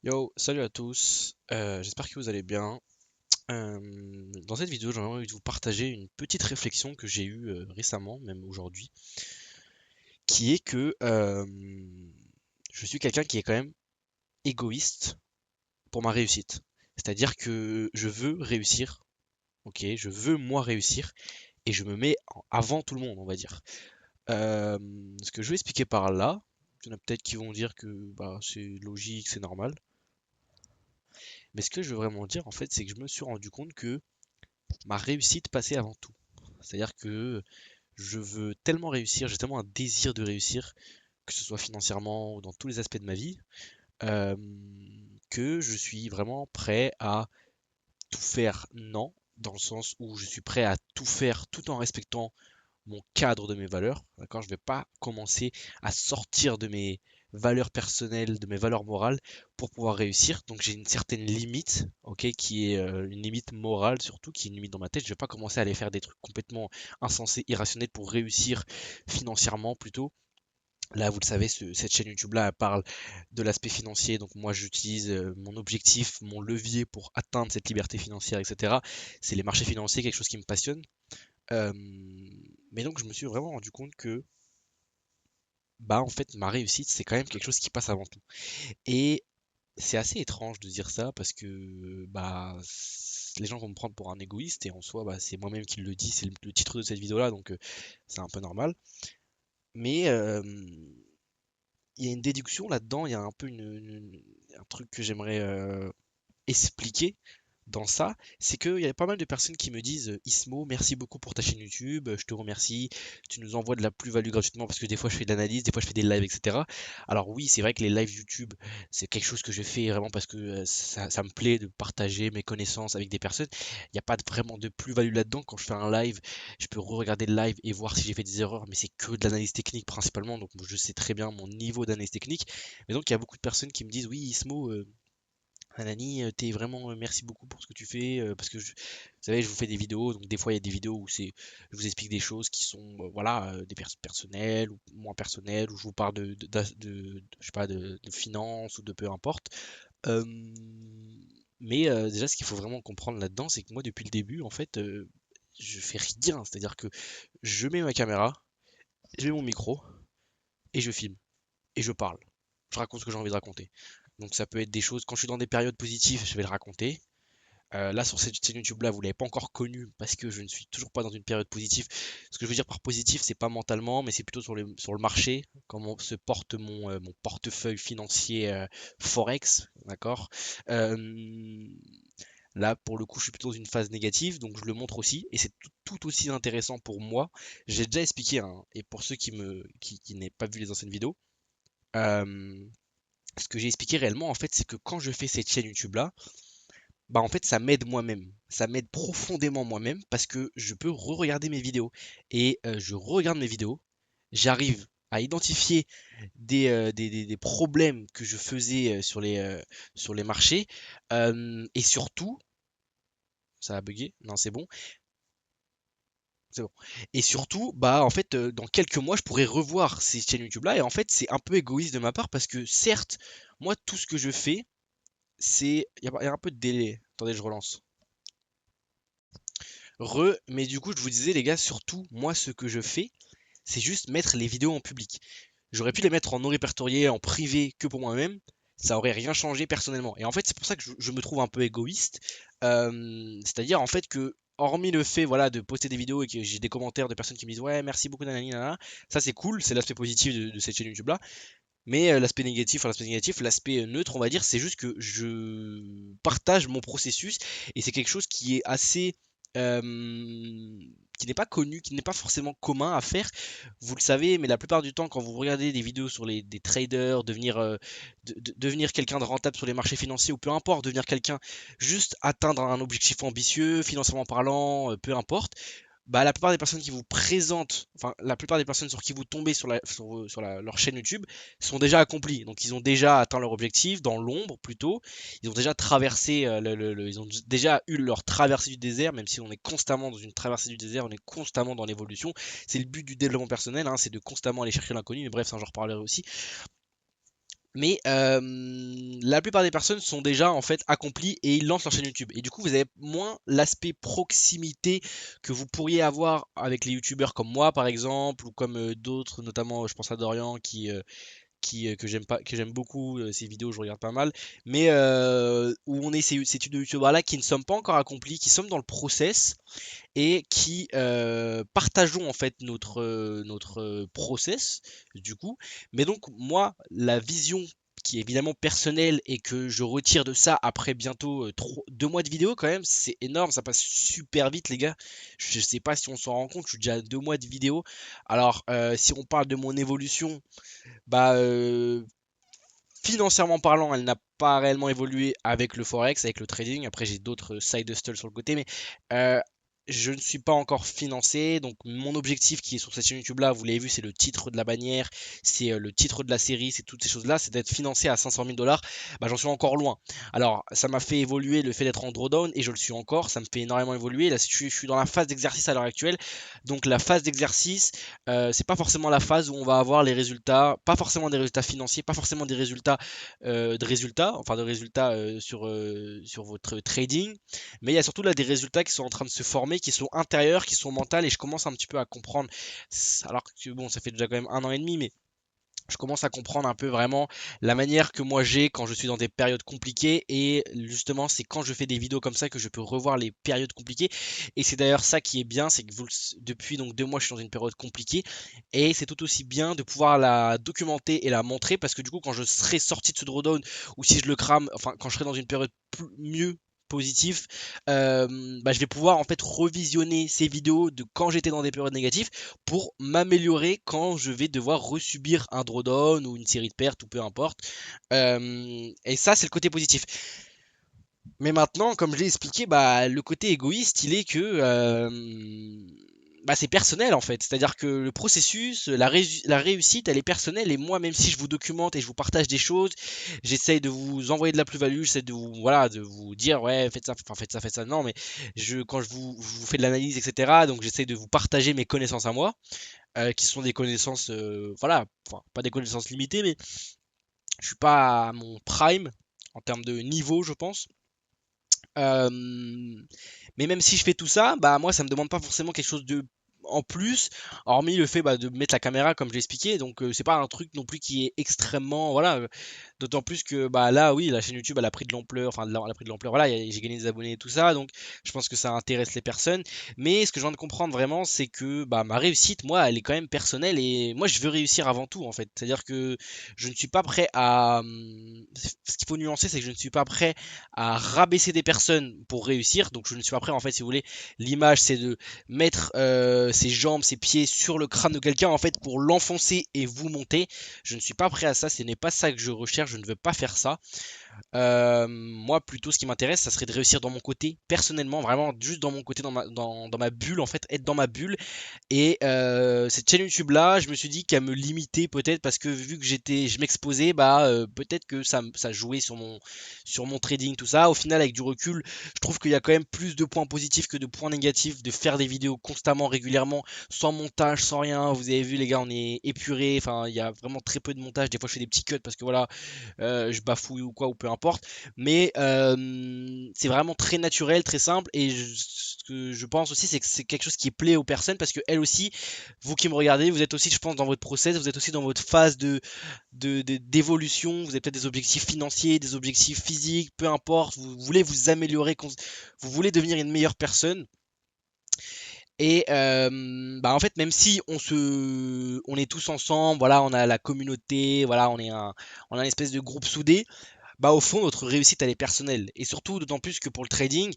Yo, salut à tous, j'espère que vous allez bien. Dans cette vidéo, j'ai envie de vous partager une petite réflexion que j'ai eue récemment, même aujourd'hui, qui est que je suis quelqu'un qui est quand même égoïste pour ma réussite. C'est-à-dire que je veux réussir, ok, je veux moi réussir, et je me mets avant tout le monde, on va dire. Euh, Ce que je vais expliquer par là, il y en a peut-être qui vont dire que bah, c'est logique, c'est normal, mais ce que je veux vraiment dire en fait, c'est que je me suis rendu compte que ma réussite passait avant tout. C'est-à-dire que je veux tellement réussir, j'ai tellement un désir de réussir, que ce soit financièrement ou dans tous les aspects de ma vie, euh, que je suis vraiment prêt à tout faire, non, dans le sens où je suis prêt à tout faire tout en respectant mon cadre de mes valeurs. D'accord, je ne vais pas commencer à sortir de mes valeurs personnelles, de mes valeurs morales pour pouvoir réussir. Donc j'ai une certaine limite, ok, qui est une limite morale surtout, qui est une limite dans ma tête. Je ne vais pas commencer à aller faire des trucs complètement insensés, irrationnels pour réussir financièrement plutôt. Là, vous le savez, cette chaîne YouTube-là, elle parle de l'aspect financier. Donc moi, j'utilise mon objectif, mon levier pour atteindre cette liberté financière, etc. C'est les marchés financiers, quelque chose qui me passionne. Euh, mais donc je me suis vraiment rendu compte que bah en fait ma réussite c'est quand même quelque chose qui passe avant tout. Et c'est assez étrange de dire ça parce que bah les gens vont me prendre pour un égoïste et en soi bah, c'est moi-même qui le dis, c'est le titre de cette vidéo là donc c'est un peu normal. Mais il y a une déduction là-dedans, il y a un peu un truc que j'aimerais expliquer dans ça, c'est qu'il y a pas mal de personnes qui me disent Ismo, merci beaucoup pour ta chaîne YouTube, je te remercie, tu nous envoies de la plus-value gratuitement parce que des fois je fais de l'analyse, des fois je fais des lives, etc. Alors oui, c'est vrai que les lives YouTube, c'est quelque chose que je fais vraiment parce que ça me plaît de partager mes connaissances avec des personnes. Il n'y a pas vraiment de plus-value là-dedans. Quand je fais un live, je peux re-regarder le live et voir si j'ai fait des erreurs, mais c'est que de l'analyse technique principalement, donc je sais très bien mon niveau d'analyse technique. Mais donc il y a beaucoup de personnes qui me disent oui, Ismo, Anani, t'es vraiment merci beaucoup pour ce que tu fais parce que vous savez, je vous fais des vidéos, donc des fois il y a des vidéos où je vous explique des choses qui sont voilà des personnelles ou moins personnelles, où je vous parle je sais pas de finances ou de peu importe. Euh, mais déjà ce qu'il faut vraiment comprendre là-dedans, c'est que moi depuis le début en fait je fais rien, c'est-à-dire que je mets ma caméra, je mets mon micro et je filme et je parle. Je raconte ce que j'ai envie de raconter. Donc ça peut être des choses, quand je suis dans des périodes positives, je vais le raconter. Là, sur cette chaîne YouTube là, vous l'avez pas encore connu parce que je ne suis toujours pas dans une période positive. Ce que je veux dire par positif, c'est pas mentalement, mais c'est plutôt sur le marché, comment se porte mon portefeuille financier Forex, d'accord. Euh, Là, pour le coup, je suis plutôt dans une phase négative, donc je le montre aussi, et c'est tout aussi intéressant pour moi. J'ai déjà expliqué, hein, et pour ceux qui n'aient pas vu les anciennes vidéos, euh, ce que j'ai expliqué réellement, en fait, c'est que quand je fais cette chaîne YouTube là, bah en fait ça m'aide moi-même, ça m'aide profondément moi-même parce que je peux re-regarder mes vidéos et je regarde mes vidéos, j'arrive à identifier des problèmes que je faisais sur les marchés et surtout, ça a bugué, non c'est bon, c'est bon. Et surtout, bah en fait dans quelques mois je pourrais revoir ces chaînes YouTube là et en fait c'est un peu égoïste de ma part parce que certes, moi tout ce que je fais, il y a un peu de délai. Attendez, je relance. Mais du coup, je vous disais, les gars, surtout, moi, ce que je fais, c'est juste mettre les vidéos en public. J'aurais pu les mettre en non répertorié, en privé, que pour moi-même. Ça aurait rien changé personnellement. Et en fait, c'est pour ça que je me trouve un peu égoïste. C'est-à-dire, en fait, que, hormis le fait, voilà, de poster des vidéos et que j'ai des commentaires de personnes qui me disent, ouais, merci beaucoup, nanani, nanana, ça c'est cool, c'est l'aspect positif de cette chaîne YouTube-là. Mais l'aspect négatif, l'aspect neutre, on va dire, c'est juste que je partage mon processus et c'est quelque chose qui est assez, euh, qui n'est pas connu, qui n'est pas forcément commun à faire. Vous le savez, mais la plupart du temps, quand vous regardez des vidéos sur des traders, devenir quelqu'un de rentable sur les marchés financiers ou peu importe, devenir quelqu'un, juste atteindre un objectif ambitieux, financièrement parlant, peu importe, bah, la plupart des personnes qui vous présentent, enfin la plupart des personnes sur qui vous tombez leur chaîne YouTube sont déjà accomplis. Donc ils ont déjà atteint leur objectif dans l'ombre plutôt. Ils ont déjà traversé, ils ont déjà eu leur traversée du désert, même si on est constamment dans une traversée du désert, on est constamment dans l'évolution. C'est le but du développement personnel, hein, c'est de constamment aller chercher l'inconnu. Mais bref, ça j'en reparlerai aussi. Mais la plupart des personnes sont déjà en fait accomplies et ils lancent leur chaîne YouTube. Et du coup, vous avez moins l'aspect proximité que vous pourriez avoir avec les YouTubeurs comme moi, par exemple, ou comme d'autres, notamment je pense à Dorian que j'aime pas, que j'aime beaucoup, ses vidéos, je regarde pas mal, mais où on est ces types de youtubeurs là qui ne sommes pas encore accomplis, qui sommes dans le process et qui partageons en fait notre process du coup. Mais donc moi, la vision qui est évidemment personnelle et que je retire de ça après bientôt 2 mois de vidéo quand même, c'est énorme, ça passe super vite les gars. Je sais pas si on s'en rend compte, je suis déjà à 2 mois de vidéo. Alors si on parle de mon évolution, bah financièrement parlant, elle n'a pas réellement évolué avec le forex, avec le trading. Après, j'ai d'autres side hustles sur le côté, mais euh, je ne suis pas encore financé. Donc, mon objectif qui est sur cette chaîne YouTube là, vous l'avez vu, c'est le titre de la bannière, c'est le titre de la série, c'est toutes ces choses-là, c'est d'être financé à 500 000 dollars. Bah, j'en suis encore loin. Alors, ça m'a fait évoluer le fait d'être en drawdown et je le suis encore. Ça me fait énormément évoluer. Là, je suis dans la phase d'exercice à l'heure actuelle. Donc, la phase d'exercice, c'est pas forcément la phase où on va avoir les résultats, pas forcément des résultats financiers, pas forcément des résultats enfin de résultats sur votre trading, mais il y a surtout là des résultats qui sont en train de se former, qui sont intérieurs, qui sont mentaux, et je commence un petit peu à comprendre, alors que bon, ça fait déjà quand même 1 an et demi, mais je commence à comprendre un peu vraiment la manière que moi j'ai quand je suis dans des périodes compliquées et justement c'est quand je fais des vidéos comme ça que je peux revoir les périodes compliquées et c'est d'ailleurs ça qui est bien, c'est que depuis donc 2 mois je suis dans une période compliquée et c'est tout aussi bien de pouvoir la documenter et la montrer parce que du coup quand je serai sorti de ce drawdown ou si je le crame, enfin quand je serai dans une période mieux positif, bah, je vais pouvoir en fait revisionner ces vidéos de quand j'étais dans des périodes négatives pour m'améliorer quand je vais devoir resubir un drawdown ou une série de pertes ou peu importe. Et ça, c'est le côté positif. Mais maintenant, comme je l'ai expliqué, bah, le côté égoïste, il est que bah, c'est personnel en fait. C'est-à-dire que le processus, la réussite, elle est personnelle. Et moi, même si je vous documente et je vous partage des choses, j'essaye de vous envoyer de la plus-value, j'essaie de vous, voilà, de vous dire, ouais, faites ça, enfin, faites ça, faites ça. Non, mais quand je vous fais de l'analyse, etc., donc j'essaie de vous partager mes connaissances à moi, qui sont des connaissances, voilà, enfin, pas des connaissances limitées, mais je suis pas à mon prime en termes de niveau, je pense. Euh, mais même si je fais tout ça, bah moi ça me demande pas forcément quelque chose de en plus, hormis le fait bah, de mettre la caméra comme je l'ai expliqué. Donc c'est pas un truc non plus qui est extrêmement voilà. D'autant plus que bah là oui la chaîne YouTube elle a pris de l'ampleur, enfin elle a pris de l'ampleur. Voilà j'ai gagné des abonnés et tout ça, donc je pense que ça intéresse les personnes. Mais ce que je viens de comprendre vraiment c'est que bah ma réussite moi elle est quand même personnelle et moi je veux réussir avant tout en fait. C'est-à-dire que je ne suis pas prêt à ce qu'il faut nuancer c'est que je ne suis pas prêt à rabaisser des personnes pour réussir. Donc je ne suis pas prêt en fait si vous voulez. L'image c'est de mettre ses jambes, ses pieds sur le crâne de quelqu'un en fait pour l'enfoncer et vous monter. Je ne suis pas prêt à ça, ce n'est pas ça que je recherche, je ne veux pas faire ça. Moi, plutôt, ce qui m'intéresse, ça serait de réussir dans mon côté, personnellement, vraiment, juste dans mon côté, dans ma bulle, en fait, être dans ma bulle. Et cette chaîne YouTube là, je me suis dit qu'elle me limitait peut-être parce que vu que je m'exposais, bah peut-être que ça jouait sur mon trading, tout ça. Au final, avec du recul, je trouve qu'il y a quand même plus de points positifs que de points négatifs de faire des vidéos constamment, régulièrement, sans montage, sans rien. Vous avez vu, les gars, on est épuré. Enfin, il y a vraiment très peu de montage. Des fois, je fais des petits cuts parce que voilà, je bafouille ou quoi, ou peu importe. Mais c'est vraiment très naturel, très simple. Et ce que je pense aussi, c'est que c'est quelque chose qui plaît aux personnes parce que elles aussi, vous qui me regardez, vous êtes aussi, je pense, dans votre process, vous êtes aussi dans votre phase d'évolution. Vous avez peut-être des objectifs financiers, des objectifs physiques, peu importe. Vous voulez vous améliorer, vous voulez devenir une meilleure personne. Et bah en fait, même si on est tous ensemble, voilà, on a la communauté, voilà, on a une espèce de groupe soudé, bah au fond, notre réussite, elle est personnelle. Et surtout, d'autant plus que pour le trading,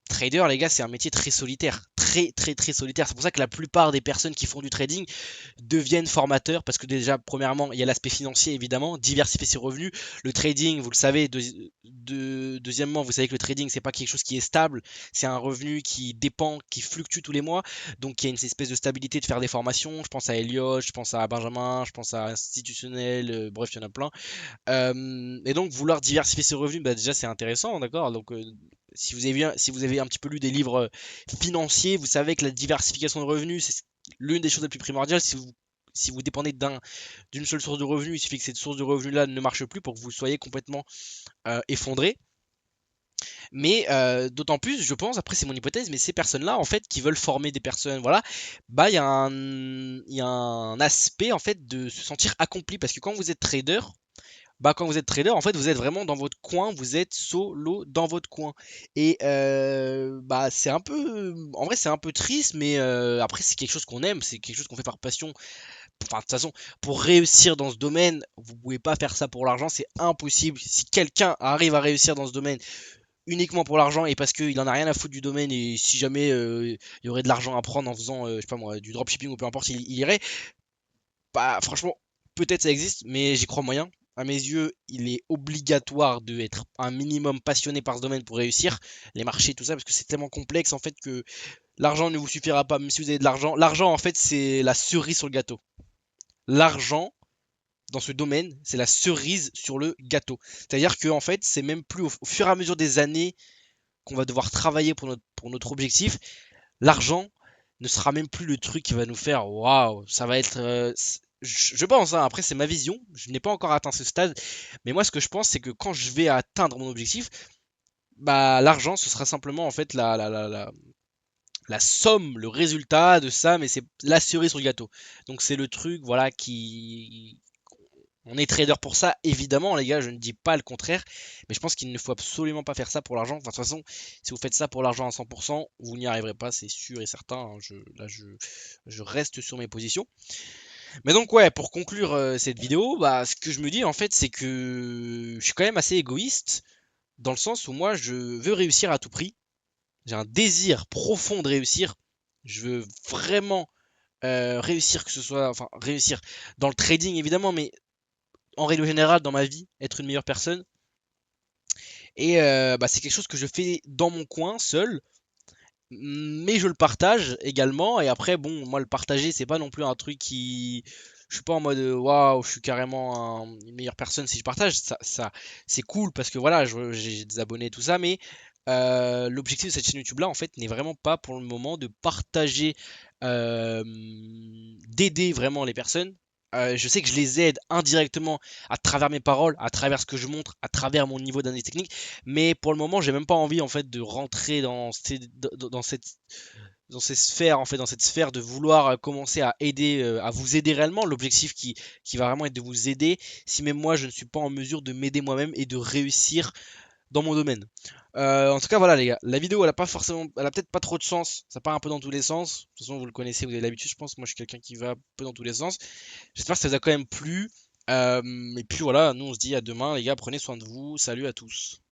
trader, les gars, c'est un métier très solitaire. Très, très, très solitaire. C'est pour ça que la plupart des personnes qui font du trading deviennent formateurs. Parce que déjà, premièrement, il y a l'aspect financier, évidemment. Diversifier ses revenus. Le trading, vous le savez. Deuxièmement, vous savez que le trading, c'est pas quelque chose qui est stable. C'est un revenu qui dépend, qui fluctue tous les mois. Donc, il y a une espèce de stabilité de faire des formations. Je pense à Elliot, je pense à Benjamin, je pense à Institutionnel. Bref, il y en a plein. Et donc vouloir diversifier ses revenus, bah déjà c'est intéressant, d'accord? Donc si vous avez un petit peu lu des livres financiers, vous savez que la diversification de revenus, c'est l'une des choses les plus primordiales. si vous dépendez d'une seule source de revenus, il suffit que cette source de revenus-là ne marche plus pour que vous soyez complètement effondré. Mais d'autant plus, je pense, après c'est mon hypothèse, mais ces personnes-là, en fait, qui veulent former des personnes, voilà, bah il y a un aspect en fait de se sentir accompli parce que quand vous êtes trader, bah quand vous êtes trader, en fait, vous êtes vraiment dans votre coin, vous êtes solo dans votre coin. Et bah c'est un peu, en vrai c'est un peu triste, mais après c'est quelque chose qu'on aime, c'est quelque chose qu'on fait par passion. Enfin, de toute façon, pour réussir dans ce domaine, vous pouvez pas faire ça pour l'argent, c'est impossible. Si quelqu'un arrive à réussir dans ce domaine uniquement pour l'argent et parce qu'il en a rien à foutre du domaine et si jamais il y aurait de l'argent à prendre en faisant, je sais pas moi, du dropshipping ou peu importe, il irait. Bah, franchement, peut-être ça existe, mais j'y crois moyen. À mes yeux, il est obligatoire d'être un minimum passionné par ce domaine pour réussir les marchés, tout ça, parce que c'est tellement complexe en fait que l'argent ne vous suffira pas, même si vous avez de l'argent. L'argent, en fait, c'est la cerise sur le gâteau. L'argent, dans ce domaine, c'est la cerise sur le gâteau. C'est-à-dire que en fait, c'est même plus au fur et à mesure des années qu'on va devoir travailler pour notre objectif, l'argent ne sera même plus le truc qui va nous faire waouh, ça va être. Je pense, hein, après c'est ma vision, je n'ai pas encore atteint ce stade, mais moi ce que je pense c'est que quand je vais atteindre mon objectif, bah l'argent ce sera simplement en fait la somme, le résultat de ça, mais c'est la cerise sur le gâteau. Donc c'est le truc voilà qui on est trader pour ça, évidemment, les gars, je ne dis pas le contraire, mais je pense qu'il ne faut absolument pas faire ça pour l'argent. Enfin, de toute façon, si vous faites ça pour l'argent à 100%, vous n'y arriverez pas, c'est sûr et certain, hein. Je reste sur mes positions. Mais donc, ouais, pour conclure cette vidéo, bah, ce que je me dis en fait, c'est que je suis quand même assez égoïste, dans le sens où moi, je veux réussir à tout prix. J'ai un désir profond de réussir. Je veux vraiment réussir, que ce soit, enfin, réussir dans le trading évidemment, mais en règle générale dans ma vie, être une meilleure personne. Et bah, c'est quelque chose que je fais dans mon coin, seul, mais je le partage également. Et après, bon, moi, le partager, c'est pas non plus un truc qui. Je suis pas en mode waouh, je suis carrément une meilleure personne si je partage. Ça c'est cool parce que voilà, j'ai des abonnés, tout ça, mais l'objectif de cette chaîne YouTube là, en fait, n'est vraiment pas pour le moment de partager, euh, d'aider vraiment les personnes. Je sais que je les aide indirectement à travers mes paroles, à travers ce que je montre, à travers mon niveau d'analyse technique. Mais pour le moment, j'ai même pas envie en fait de rentrer dans ces sphères, en fait, dans cette sphère de vouloir commencer à aider, à vous aider réellement. L'objectif qui va vraiment être de vous aider si même moi je ne suis pas en mesure de m'aider moi-même et de réussir dans mon domaine. En tout cas, voilà les gars, la vidéo elle a pas forcément, elle a peut-être pas trop de sens, ça part un peu dans tous les sens. De toute façon, vous le connaissez, vous avez l'habitude, je pense. Moi, je suis quelqu'un qui va un peu dans tous les sens. J'espère que ça vous a quand même plu. Et puis voilà, nous on se dit à demain, les gars, prenez soin de vous. Salut à tous.